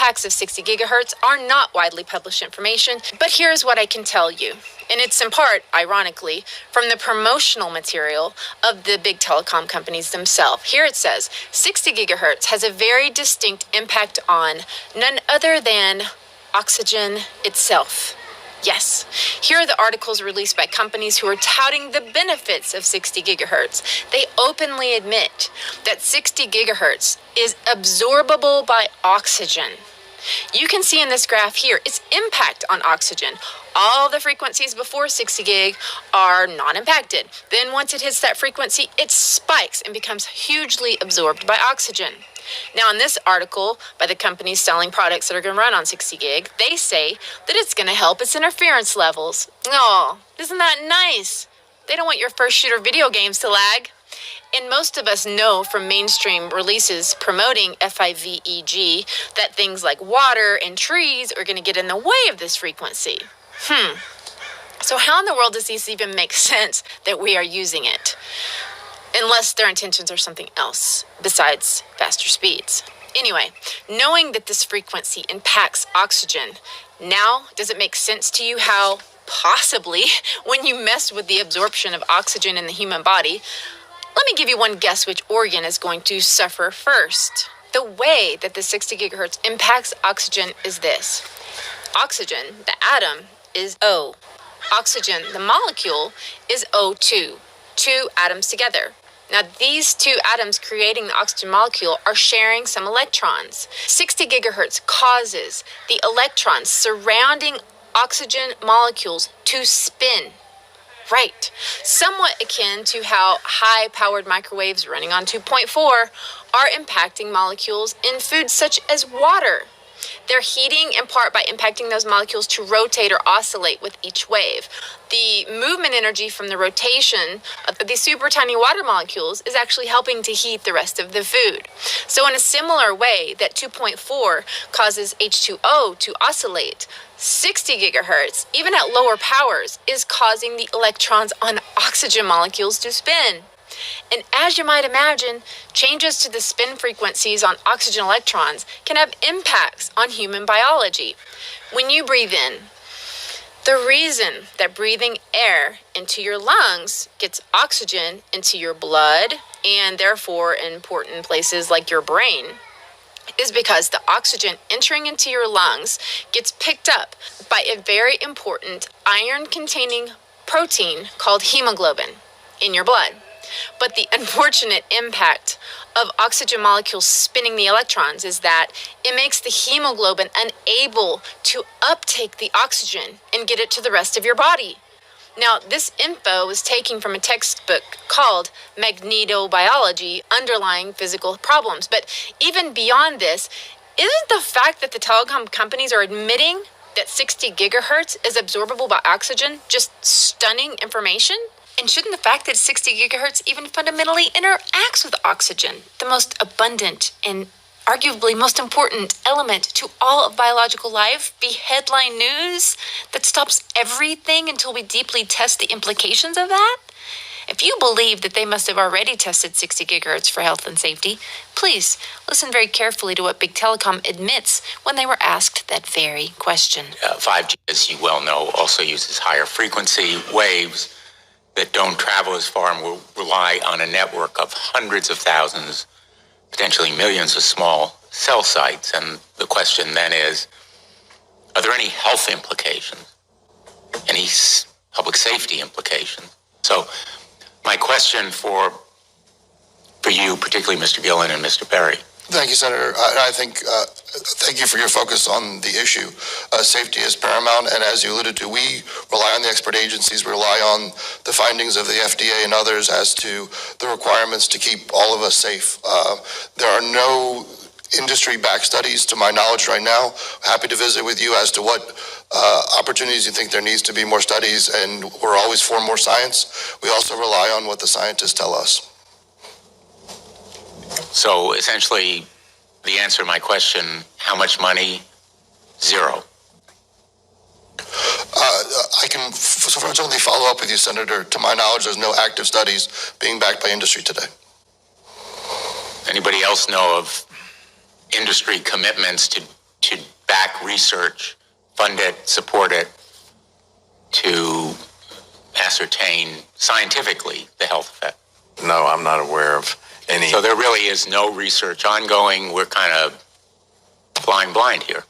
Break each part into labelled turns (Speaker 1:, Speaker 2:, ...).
Speaker 1: impacts of 60 gigahertz are not widely published information, but here's what I can tell you. And it's in part, ironically, from the promotional material of the big telecom companies themselves. Here it says, 60 gigahertz has a very distinct impact on none other than oxygen itself. Yes, here are the articles released by companies who are touting the benefits of 60 gigahertz. They openly admit that 60 gigahertz is absorbable by oxygen. You can see in this graph here its impact on oxygen. All the frequencies before 60 gig are not impacted. Then once it hits that frequency, it spikes and becomes hugely absorbed by oxygen. Now, in this article by the companies selling products that are going to run on 60 gig, they say that it's going to help its interference levels. Oh, isn't that nice? They don't want your first shooter video games to lag. And most of us know from mainstream releases promoting FIVEG that things like water and trees are going to get in the way of this frequency. So how in the world does this even make sense that we are using it? Unless their intentions are something else besides faster speeds. Anyway, knowing that this frequency impacts oxygen, now does it make sense to you how possibly when you mess with the absorption of oxygen in the human body, let me give you one guess which organ is going to suffer first. The way that the 60 gigahertz impacts oxygen is this. Oxygen, the atom, is O. Oxygen, the molecule, is O2. Two atoms together. Now, these two atoms creating the oxygen molecule are sharing some electrons. 60 gigahertz causes the electrons surrounding oxygen molecules to spin. Right. Somewhat akin to how high-powered microwaves running on 2.4 are impacting molecules in foods such as water. They're heating in part by impacting those molecules to rotate or oscillate with each wave. The movement energy from the rotation of the super tiny water molecules is actually helping to heat the rest of the food. So in a similar way that 2.4 causes H2O to oscillate, 60 gigahertz, even at lower powers, is causing the electrons on oxygen molecules to spin. And as you might imagine, changes to the spin frequencies on oxygen electrons can have impacts on human biology. When you breathe in, the reason that breathing air into your lungs gets oxygen into your blood and therefore in important places like your brain is because the oxygen entering into your lungs gets picked up by a very important iron-containing protein called hemoglobin in your blood. But the unfortunate impact of oxygen molecules spinning the electrons is that it makes the hemoglobin unable to uptake the oxygen and get it to the rest of your body. Now, this info is taken from a textbook called Magnetobiology, Underlying Physical Problems. But even beyond this, isn't the fact that the telecom companies are admitting that 60 gigahertz is absorbable by oxygen just stunning information? And shouldn't the fact that 60 gigahertz even fundamentally interacts with oxygen, the most abundant and arguably most important element to all of biological life, be headline news that stops everything until we deeply test the implications of that? If you believe that they must have already tested 60 gigahertz for health and safety, please listen very carefully to what Big Telecom admits when they were asked that very question.
Speaker 2: 5G, as you well know, also uses higher frequency waves that don't travel as far and will rely on a network of hundreds of thousands, potentially millions of small cell sites. And the question then is, are there any health implications? Any public safety implications? So my question for you, particularly Mr. Gillen and Mr. Perry.
Speaker 3: Thank you, Senator. I think, thank you for your focus on the issue. Safety is paramount, and as you alluded to, we rely on the expert agencies, we rely on the findings of the FDA and others as to the requirements to keep all of us safe. There are no industry-backed studies, to my knowledge right now. Happy to visit with you as to what opportunities you think there needs to be more studies, and we're always for more science. We also rely on what the scientists tell us.
Speaker 2: So essentially, the answer to my question, how much money? Zero.
Speaker 3: I can certainly follow up with you, Senator. To my knowledge, there's no active studies being backed by industry today.
Speaker 2: Anybody else know of industry commitments to should back research, fund it, support it, to ascertain scientifically the health effect?
Speaker 4: No, I'm not aware of any.
Speaker 2: So there really is no research ongoing. We're kind of flying blind here,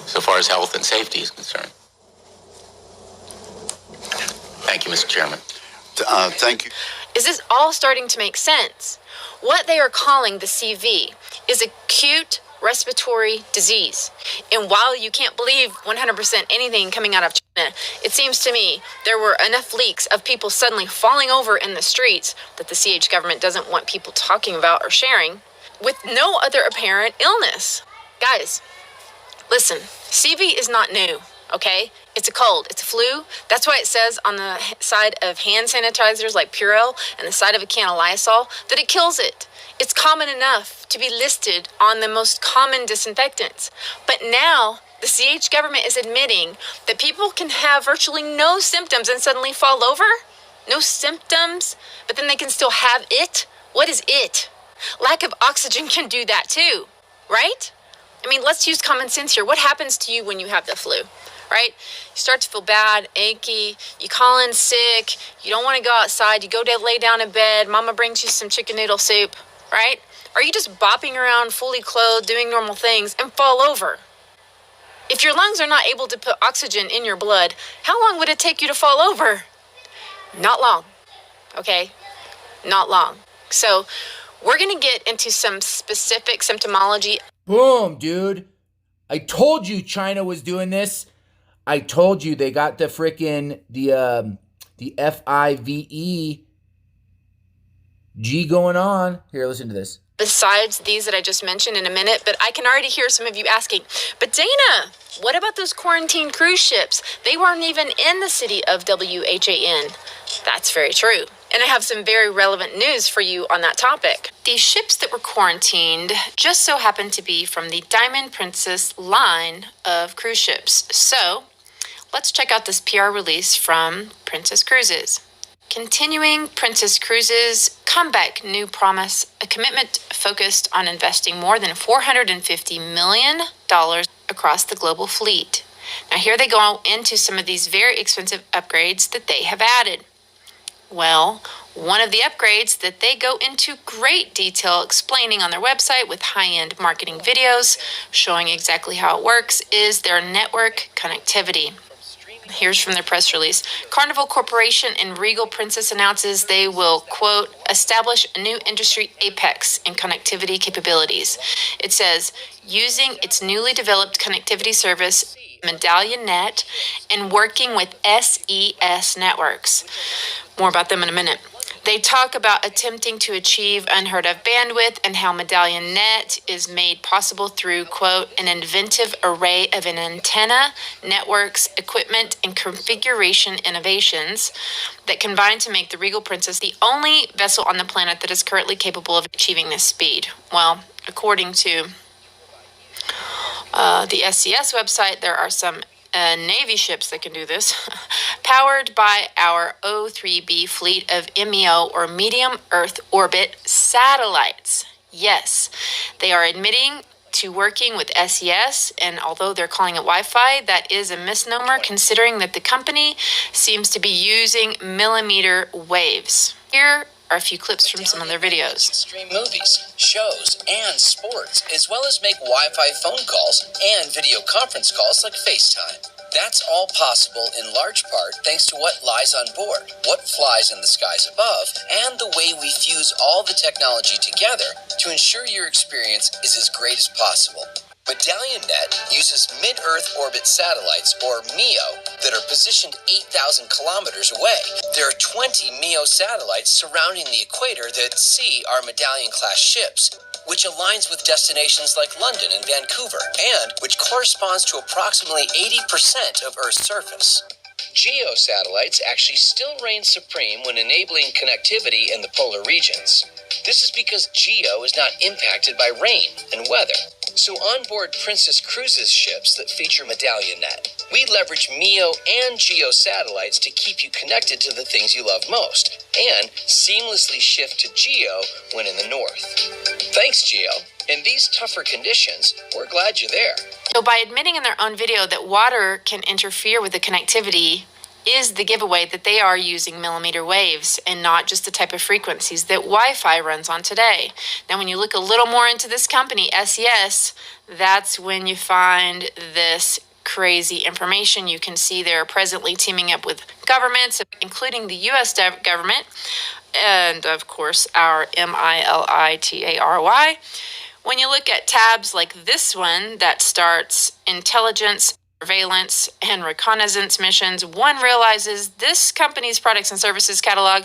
Speaker 2: so far as health and safety is concerned. Thank you, Mr. Chairman.
Speaker 4: Thank you.
Speaker 1: Is this all starting to make sense? What they are calling the CV is acute respiratory disease. And while you can't believe 100% anything coming out of China, it seems to me there were enough leaks of people suddenly falling over in the streets that the CH government doesn't want people talking about or sharing, with no other apparent illness. Guys, listen, CV is not new, okay? It's a cold, it's a flu. That's why it says on the side of hand sanitizers like Purell and the side of a can of Lysol that it kills it. It's common enough to be listed on the most common disinfectants. But now the CH government is admitting that people can have virtually no symptoms and suddenly fall over. No symptoms, but then they can still have it. What is it? Lack of oxygen can do that too, right? I mean, let's use common sense here. What happens to you when you have the flu, right? You start to feel bad, achy, you call in sick, you don't want to go outside, you go to lay down in bed, mama brings you some chicken noodle soup, right? Or you just bopping around fully clothed, doing normal things and fall over. If your lungs are not able to put oxygen in your blood, how long would it take you to fall over? Not long, okay? Not long. So we're going to get into some specific symptomology.
Speaker 5: Boom, dude. I told you China was doing this. I told you they got the frickin' the FIVE G going on. Here, listen to this.
Speaker 1: Besides these that I just mentioned in a minute, but I can already hear some of you asking, but Dana, what about those quarantine cruise ships? They weren't even in the city of WHAN. That's very true. And I have some very relevant news for you on that topic. These ships that were quarantined just so happened to be from the Diamond Princess line of cruise ships. So let's check out this PR release from Princess Cruises. Continuing Princess Cruises' comeback new promise, a commitment focused on investing more than $450 million across the global fleet. Now here they go into some of these very expensive upgrades that they have added. Well, one of the upgrades that they go into great detail explaining on their website with high-end marketing videos showing exactly how it works is their network connectivity. Here's from their press release. Carnival Corporation and Regal Princess announces they will, quote, establish a new industry apex in connectivity capabilities. It says, using its newly developed connectivity service, Medallion Net, and working with SES networks. More about them in a minute. They talk about attempting to achieve unheard of bandwidth and how Medallion Net is made possible through, quote, an inventive array of an antenna, networks, equipment, and configuration innovations that combine to make the Regal Princess the only vessel on the planet that is currently capable of achieving this speed. Well, according to the SCS website, there are some Navy ships that can do this, powered by our O3B fleet of MEO or medium Earth orbit satellites. Yes, they are admitting to working with SES, and although they're calling it Wi-Fi, that is a misnomer considering that the company seems to be using millimeter waves. Here are a few clips from some of their videos.
Speaker 6: Stream movies, shows, and sports, as well as make Wi-Fi phone calls and video conference calls like FaceTime. That's all possible in large part thanks to what lies on board, what flies in the skies above, and the way we fuse all the technology together to ensure your experience is as great as possible. Medallion Net uses mid-Earth orbit satellites, or MEO, that are positioned 8,000 kilometers away. There are 20 MEO satellites surrounding the equator that see our Medallion-class ships, which aligns with destinations like London and Vancouver, and which corresponds to approximately 80% of Earth's surface. Geo satellites actually still reign supreme when enabling connectivity in the polar regions. This is because Geo is not impacted by rain and weather. So onboard Princess Cruises ships that feature Medallion Net, we leverage MEO and Geo satellites to keep you connected to the things you love most, and seamlessly shift to Geo when in the north. Thanks, Geo. In these tougher conditions, we're glad you're there.
Speaker 1: So by admitting in their own video that water can interfere with the connectivity is the giveaway that they are using millimeter waves and not just the type of frequencies that Wi-Fi runs on today. Now, when you look a little more into this company, SES, that's when you find this crazy information. You can see they're presently teaming up with governments, including the U.S. government, and of course our MILITARY. When you look at tabs like this one that starts intelligence, surveillance, and reconnaissance missions, one realizes this company's products and services catalog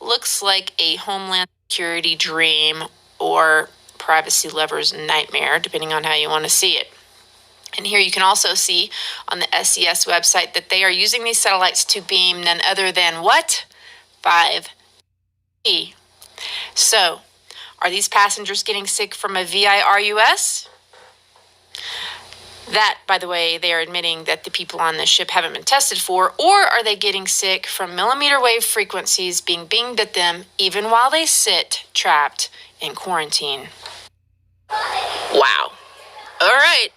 Speaker 1: looks like a homeland security dream or privacy lover's nightmare, depending on how you want to see it. And here you can also see on the SES website that they are using these satellites to beam none other than what? 5G. So, are these passengers getting sick from a VIRUS? That, by the way, they are admitting that the people on the ship haven't been tested for, or are they getting sick from millimeter wave frequencies being beamed at them even while they sit trapped in quarantine? Wow. All right.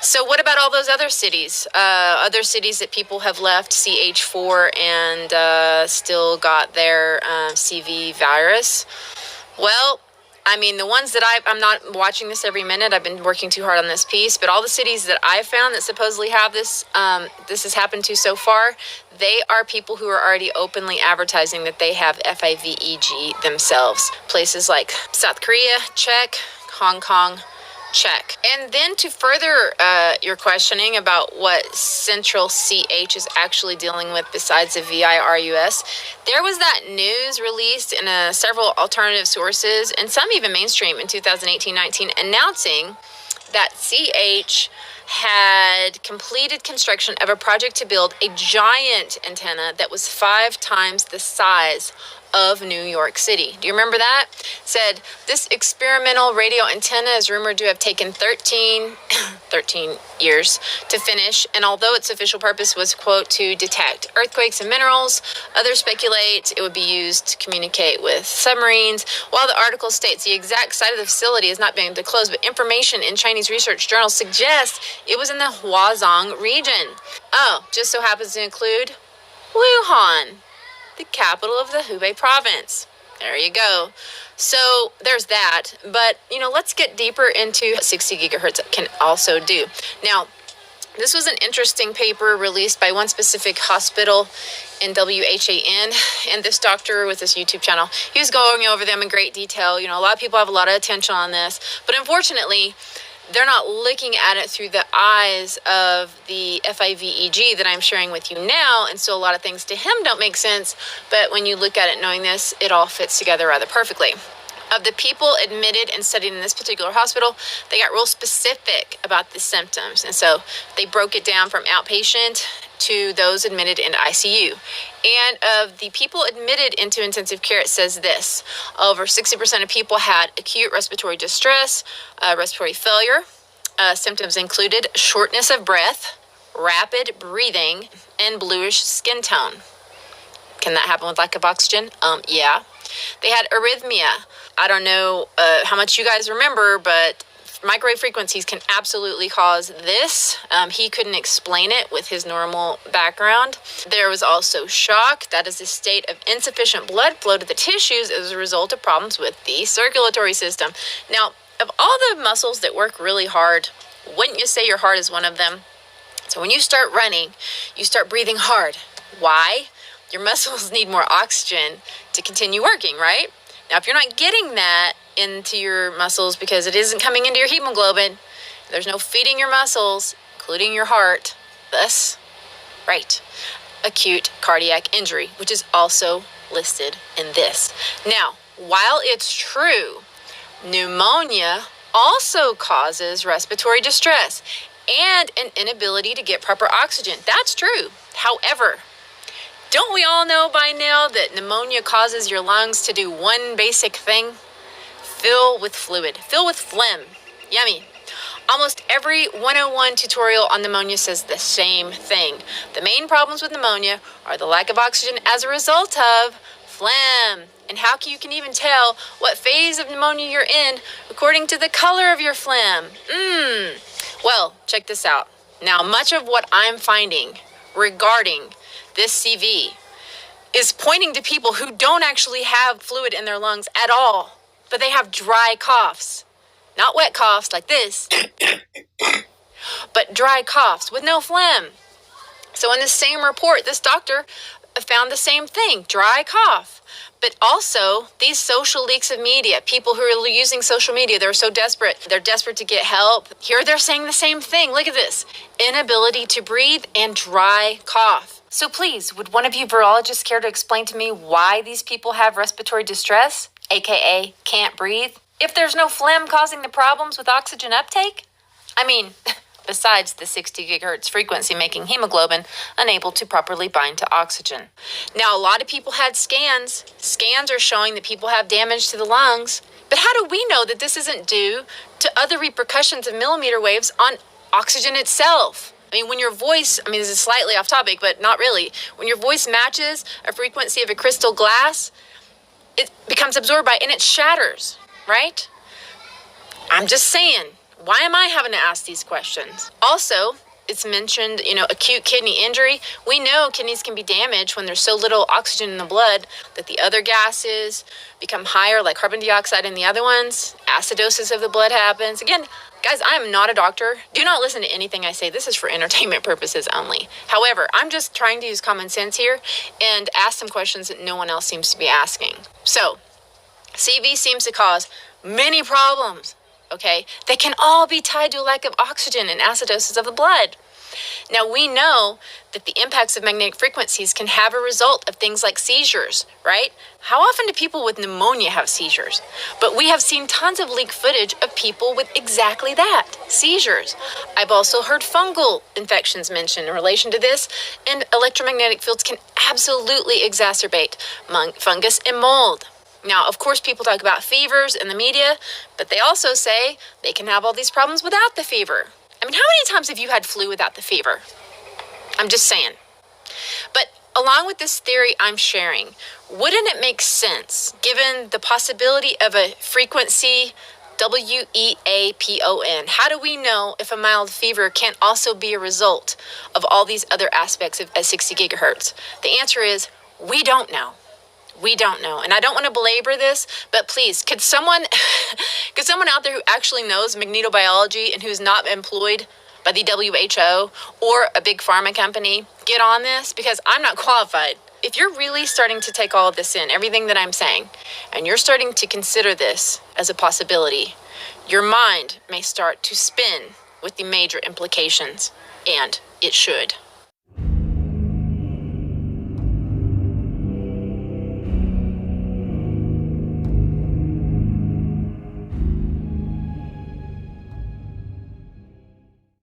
Speaker 1: So what about all those other cities? Other cities that people have left CH4 and still got their CV virus? Well, I mean, the ones that I'm not watching this every minute. I've been working too hard on this piece, but all the cities that I've found that supposedly have this, this has happened to so far, they are people who are already openly advertising that they have FIVEG themselves. Places like South Korea, check. Hong Kong, check. And then to further your questioning about what Central CH is actually dealing with besides the VIRUS, there was that news released in several alternative sources, and some even mainstream in 2018-19, announcing that CH had completed construction of a project to build a giant antenna that was 5 times the size of New York City. Do you remember that? Said this experimental radio antenna is rumored to have taken 13 years to finish, and although its official purpose was, quote, to detect earthquakes and minerals, others speculate it would be used to communicate with submarines. While the article states the exact site of the facility is not being disclosed, but information in Chinese research journals suggests it was in the Huazhong region. Oh, just so happens to include Wuhan, the capital of the Hubei province. There you go. So there's that. But, let's get deeper into what 60 gigahertz can also do. Now, this was an interesting paper released by one specific hospital in WHAN, and this doctor with this YouTube channel, he was going over them in great detail. A lot of people have a lot of attention on this, but unfortunately, they're not looking at it through the eyes of the FIVEG that I'm sharing with you now, and so a lot of things to him don't make sense, but when you look at it knowing this, it all fits together rather perfectly. Of the people admitted and studied in this particular hospital, they got real specific about the symptoms, and so they broke it down from outpatient to those admitted into ICU. And of the people admitted into intensive care, it says this: over 60% of people had acute respiratory distress, respiratory failure. Symptoms included shortness of breath, rapid breathing, and bluish skin tone. Can that happen with lack of oxygen? Yeah. They had arrhythmia. I don't know how much you guys remember, but microwave frequencies can absolutely cause this. He couldn't explain it with his normal background. There was also shock. That is a state of insufficient blood flow to the tissues as a result of problems with the circulatory system. Now, of all the muscles that work really hard, wouldn't you say your heart is one of them? So when you start running, you start breathing hard. Why? Your muscles need more oxygen to continue working, right? Now, if you're not getting that into your muscles because it isn't coming into your hemoglobin, there's no feeding your muscles, including your heart, thus, right, acute cardiac injury, which is also listed in this. Now, while it's true, pneumonia also causes respiratory distress and an inability to get proper oxygen. That's true. However, don't we all know by now that pneumonia causes your lungs to do one basic thing? Fill with fluid. Fill with phlegm. Yummy. Almost every 101 tutorial on pneumonia says the same thing. The main problems with pneumonia are the lack of oxygen as a result of phlegm. And how you can even tell what phase of pneumonia you're in according to the color of your phlegm. Well, check this out. Now, much of what I'm finding regarding this CV is pointing to people who don't actually have fluid in their lungs at all, but they have dry coughs. Not wet coughs like this, but dry coughs with no phlegm. So in this same report, this doctor found the same thing, dry cough. But also, these social leaks of media, people who are using social media, they're so desperate. They're desperate to get help. Here they're saying the same thing. Look at this. Inability to breathe and dry cough. So please, would one of you virologists care to explain to me why these people have respiratory distress, aka can't breathe, if there's no phlegm causing the problems with oxygen uptake? I mean, besides the 60 gigahertz frequency making hemoglobin unable to properly bind to oxygen. Now, a lot of people had scans. Scans are showing that people have damage to the lungs. But how do we know that this isn't due to other repercussions of millimeter waves on oxygen itself? I mean, when your voice, this is slightly off topic, but not really. When your voice matches a frequency of a crystal glass, it becomes absorbed by, and it shatters, right? I'm just saying. Why am I having to ask these questions? Also, it's mentioned, acute kidney injury. We know kidneys can be damaged when there's so little oxygen in the blood that the other gases become higher, like carbon dioxide in the other ones. Acidosis of the blood happens. Again, guys, I am not a doctor. Do not listen to anything I say. This is for entertainment purposes only. However, I'm just trying to use common sense here and ask some questions that no one else seems to be asking. So, CV seems to cause many problems. Okay, they can all be tied to a lack of oxygen and acidosis of the blood. Now, we know that the impacts of magnetic frequencies can have a result of things like seizures, right? How often do people with pneumonia have seizures? But we have seen tons of leak footage of people with exactly that, seizures. I've also heard fungal infections mentioned in relation to this, and electromagnetic fields can absolutely exacerbate fungus and mold. Now, of course, people talk about fevers in the media, but they also say they can have all these problems without the fever. How many times have you had flu without the fever? I'm just saying. But along with this theory I'm sharing, wouldn't it make sense, given the possibility of a frequency WEAPON? How do we know if a mild fever can't also be a result of all these other aspects of 60 gigahertz? The answer is, we don't know. We don't know. And I don't want to belabor this, but please, could someone out there who actually knows magnetobiology and who's not employed by the WHO or a big pharma company get on this? Because I'm not qualified. If you're really starting to take all of this in, everything that I'm saying, and you're starting to consider this as a possibility, your mind may start to spin with the major implications, and it should.